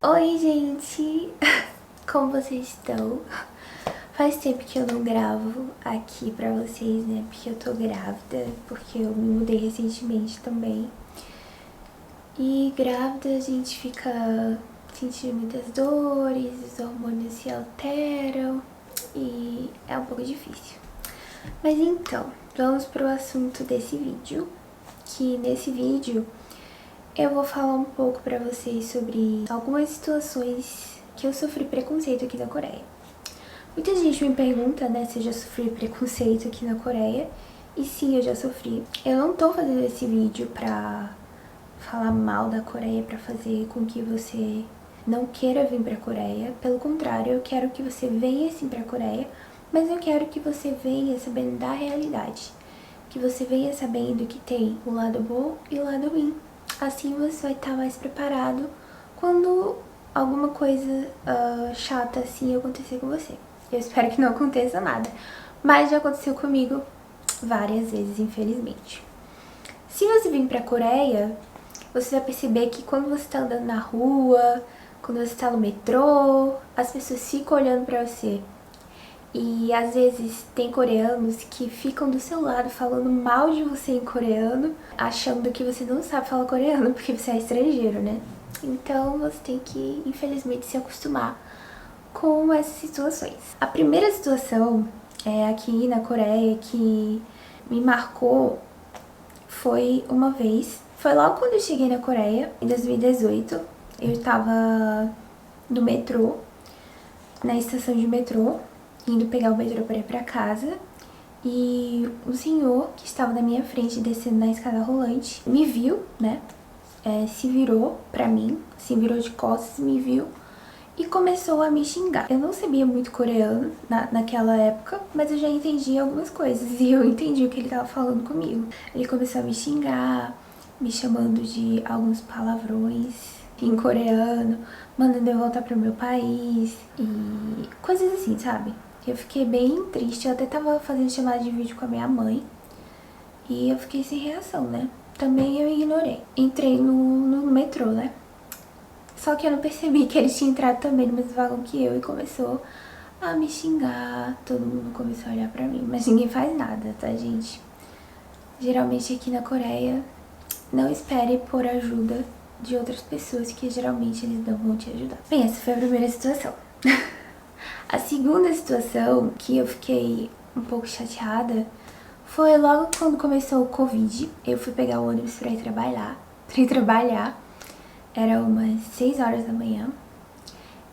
Oi, gente! Como vocês estão? Faz tempo que eu não gravo aqui pra vocês, né? Porque eu tô grávida, porque eu me mudei recentemente também. E grávida a gente fica sentindo muitas dores, os hormônios se alteram e é um pouco difícil. Mas então, vamos pro assunto desse vídeo, que nesse vídeo eu vou falar um pouco pra vocês sobre algumas situações que eu sofri preconceito aqui na Coreia. Muita gente me pergunta, né, se eu já sofri preconceito aqui na Coreia. E sim, eu já sofri. Eu não tô fazendo esse vídeo pra falar mal da Coreia, pra fazer com que você não queira vir pra Coreia. Pelo contrário, eu quero que você venha sim pra Coreia, mas eu quero que você venha sabendo da realidade. Que você venha sabendo que tem o lado bom e o lado ruim. Assim você vai estar mais preparado quando alguma coisa chata assim acontecer com você. Eu espero que não aconteça nada, mas já aconteceu comigo várias vezes, infelizmente. Se você vir pra Coreia, você vai perceber que quando você tá andando na rua, quando você tá no metrô, as pessoas ficam olhando pra você. E às vezes tem coreanos que ficam do seu lado falando mal de você em coreano, achando que você não sabe falar coreano porque você é estrangeiro, né? Então você tem que, infelizmente, se acostumar com essas situações. A primeira situação aqui na Coreia que me marcou foi uma vez. Foi logo quando eu cheguei na Coreia, em 2018. Eu tava no metrô, na estação de metrô, indo pegar o metrô para ir pra casa. E um senhor que estava na minha frente, descendo na escada rolante, me viu, né? Se virou pra mim, se virou de costas, me viu e começou a me xingar. Eu não sabia muito coreano naquela época, mas eu já entendi algumas coisas e eu entendi o que ele tava falando comigo. Ele começou a me xingar, me chamando de alguns palavrões em coreano, mandando eu voltar pro meu país e coisas assim, sabe? Eu fiquei bem triste, eu até tava fazendo chamada de vídeo com a minha mãe e eu fiquei sem reação, né? Também eu ignorei. Entrei no metrô, né? Só que eu não percebi que ele tinha entrado também no mesmo vagão que eu e começou a me xingar. Todo mundo começou a olhar pra mim, mas ninguém faz nada, tá, gente? Geralmente aqui na Coreia, não espere por ajuda de outras pessoas, que geralmente eles não vão te ajudar. Bem, essa foi a primeira situação. A segunda situação que eu fiquei um pouco chateada foi logo quando começou o Covid. Eu fui pegar o ônibus pra ir trabalhar. Era umas 6 horas da manhã.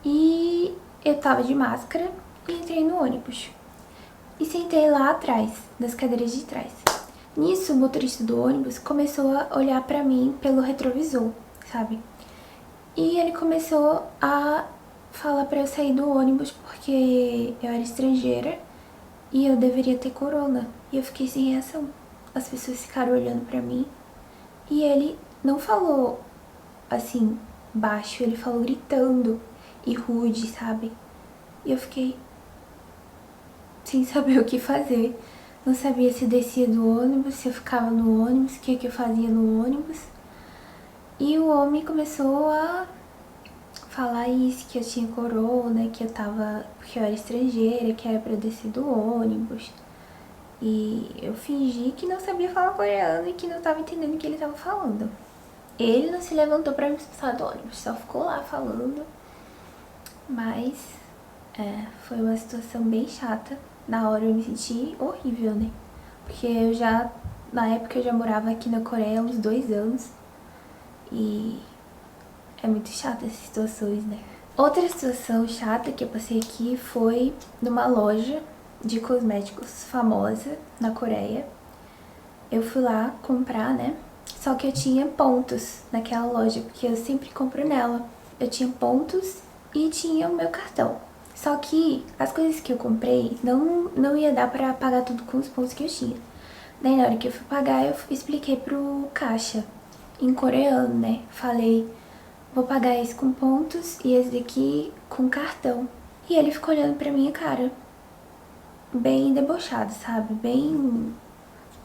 E eu tava de máscara e entrei no ônibus. E sentei lá atrás, das cadeiras de trás. Nisso, o motorista do ônibus começou a olhar pra mim pelo retrovisor, sabe? E ele começou a falar pra eu sair do ônibus porque eu era estrangeira e eu deveria ter corona. E eu fiquei sem reação. As pessoas ficaram olhando pra mim e ele não falou assim, baixo, ele falou gritando e rude, sabe? E eu fiquei sem saber o que fazer. Não sabia se eu descia do ônibus, se eu ficava no ônibus, o que eu fazia no ônibus. E o homem começou a falar isso, que eu tinha corona, que eu tava, porque eu era estrangeira, que era pra eu descer do ônibus. E eu fingi que não sabia falar coreano e que não tava entendendo o que ele tava falando. Ele não se levantou pra me expulsar do ônibus, só ficou lá falando. Mas foi uma situação bem chata. Na hora eu me senti horrível, né? Porque na época eu já morava aqui na Coreia há uns 2 anos. E é muito chata essas situações, né? Outra situação chata que eu passei aqui foi numa loja de cosméticos famosa na Coreia. Eu fui lá comprar, né? Só que eu tinha pontos naquela loja, porque eu sempre compro nela. Eu tinha pontos e tinha o meu cartão. Só que as coisas que eu comprei não ia dar pra pagar tudo com os pontos que eu tinha. Daí na hora que eu fui pagar, eu expliquei pro caixa em coreano, né? Falei, vou pagar esse com pontos e esse daqui com cartão. E ele ficou olhando pra minha cara, bem debochado, sabe? Bem...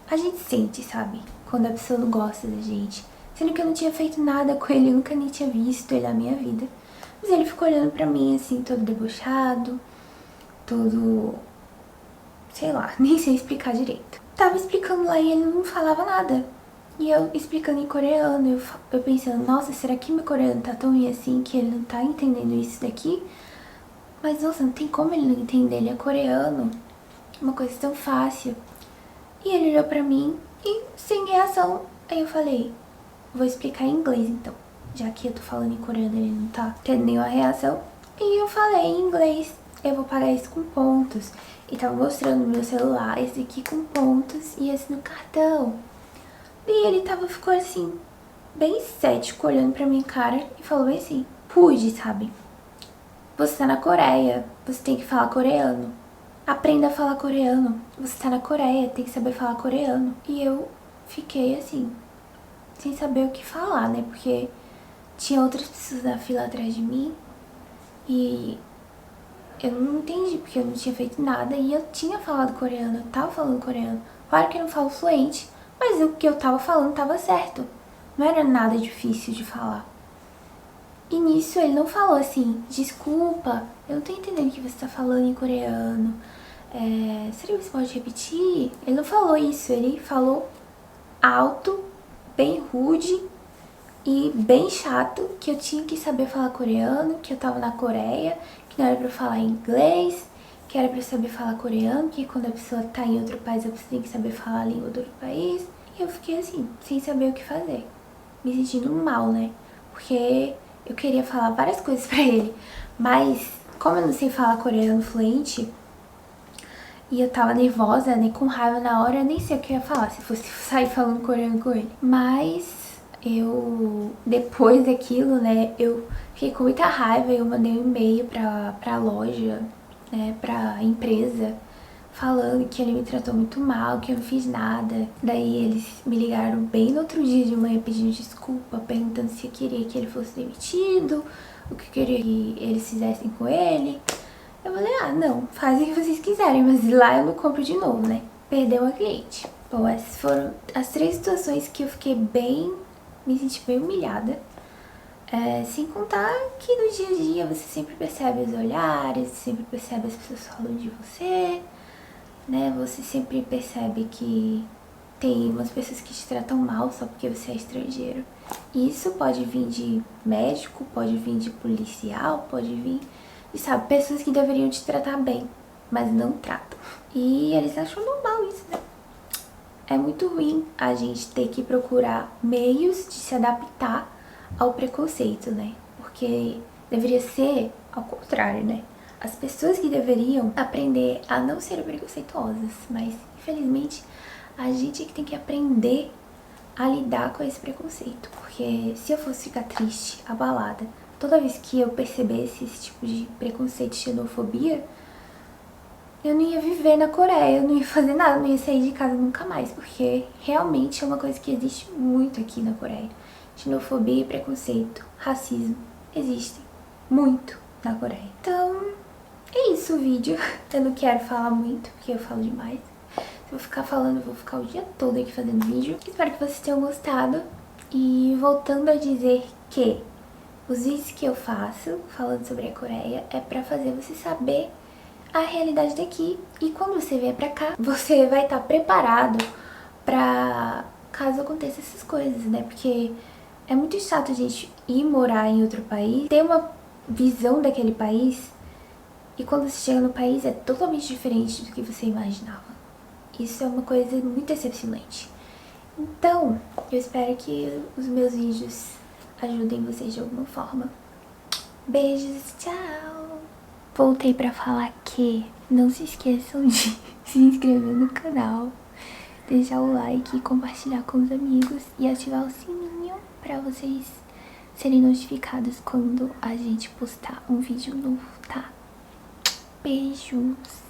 A gente sente, sabe? Quando a pessoa não gosta da gente. Sendo que eu não tinha feito nada com ele, eu nunca nem tinha visto ele na minha vida. ele ficou olhando pra mim assim, todo debochado, todo... sei lá, nem sei explicar direito. Tava explicando lá e ele não falava nada. E eu explicando em coreano, eu pensando, nossa, será que meu coreano tá tão ruim assim que ele não tá entendendo isso daqui? Mas nossa, não tem como ele não entender, ele é coreano. Uma coisa tão fácil. E ele olhou pra mim e sem reação. Aí eu falei, vou explicar em inglês então. Já que eu tô falando em coreano, ele não tá tendo nenhuma reação. E eu falei em inglês, eu vou pagar isso com pontos. E tava mostrando no meu celular, esse aqui com pontos e esse no cartão. E ele ficou assim, bem cético, olhando pra minha cara e falou bem assim, Pude, sabe? Você tá na Coreia, você tem que falar coreano. Aprenda a falar coreano. Você tá na Coreia, tem que saber falar coreano. E eu fiquei assim, sem saber o que falar, né? Porque tinha outras pessoas na fila atrás de mim e eu não entendi, porque eu não tinha feito nada e eu tinha falado coreano, eu tava falando coreano. Claro que eu não falo fluente, mas o que eu tava falando tava certo. Não era nada difícil de falar. E nisso ele não falou assim, desculpa, eu não tô entendendo o que você tá falando em coreano. Será que você pode repetir? Ele não falou isso, ele falou alto, bem rude e bem chato, que eu tinha que saber falar coreano, que eu tava na Coreia, que não era pra eu falar inglês, que era pra eu saber falar coreano, que quando a pessoa tá em outro país, a pessoa tem que saber falar a língua do outro país. E eu fiquei assim, sem saber o que fazer, me sentindo mal, né? Porque eu queria falar várias coisas pra ele, mas como eu não sei falar coreano fluente, e eu tava nervosa, né, com raiva na hora, eu nem sei o que eu ia falar se fosse sair falando coreano com ele. Mas eu, depois daquilo, né, eu fiquei com muita raiva, eu mandei um e-mail pra loja, né, pra empresa, falando que ele me tratou muito mal, que eu não fiz nada. Daí eles me ligaram bem no outro dia de manhã pedindo desculpa, perguntando se eu queria que ele fosse demitido, o que eu queria que eles fizessem com ele. Eu falei, não, fazem o que vocês quiserem, mas lá eu não compro de novo, né? Perdeu a cliente. Bom, essas foram as 3 situações que eu fiquei me senti bem humilhada. Sem contar que no dia a dia você sempre percebe os olhares, sempre percebe as pessoas falando de você, né? Você sempre percebe que tem umas pessoas que te tratam mal só porque você é estrangeiro. Isso pode vir de médico, pode vir de policial, pode vir de, sabe, pessoas que deveriam te tratar bem, mas não tratam. E eles acham normal isso, né? É muito ruim a gente ter que procurar meios de se adaptar ao preconceito, né? Porque deveria ser ao contrário, né? As pessoas que deveriam aprender a não serem preconceituosas, mas infelizmente a gente é que tem que aprender a lidar com esse preconceito. Porque se eu fosse ficar triste, abalada, toda vez que eu percebesse esse tipo de preconceito e xenofobia, eu não ia viver na Coreia, eu não ia fazer nada, não ia sair de casa nunca mais, porque realmente é uma coisa que existe muito aqui na Coreia. Xenofobia e preconceito, racismo, existem muito na Coreia. Então, é isso o vídeo. Eu não quero falar muito, porque eu falo demais. Se eu ficar falando, eu vou ficar o dia todo aqui fazendo vídeo. Espero que vocês tenham gostado. E voltando a dizer que os vídeos que eu faço falando sobre a Coreia é pra fazer você saber a realidade daqui. E quando você vier pra cá, você vai estar preparado pra caso aconteça essas coisas, né? Porque é muito chato a gente ir morar em outro país, ter uma visão daquele país, e quando você chega no país é totalmente diferente do que você imaginava. Isso é uma coisa muito decepcionante. Então, eu espero que os meus vídeos ajudem vocês de alguma forma. Beijos, tchau! Voltei pra falar que não se esqueçam de se inscrever no canal, deixar o like, compartilhar com os amigos e ativar o sininho pra vocês serem notificados quando a gente postar um vídeo novo, tá? Beijos!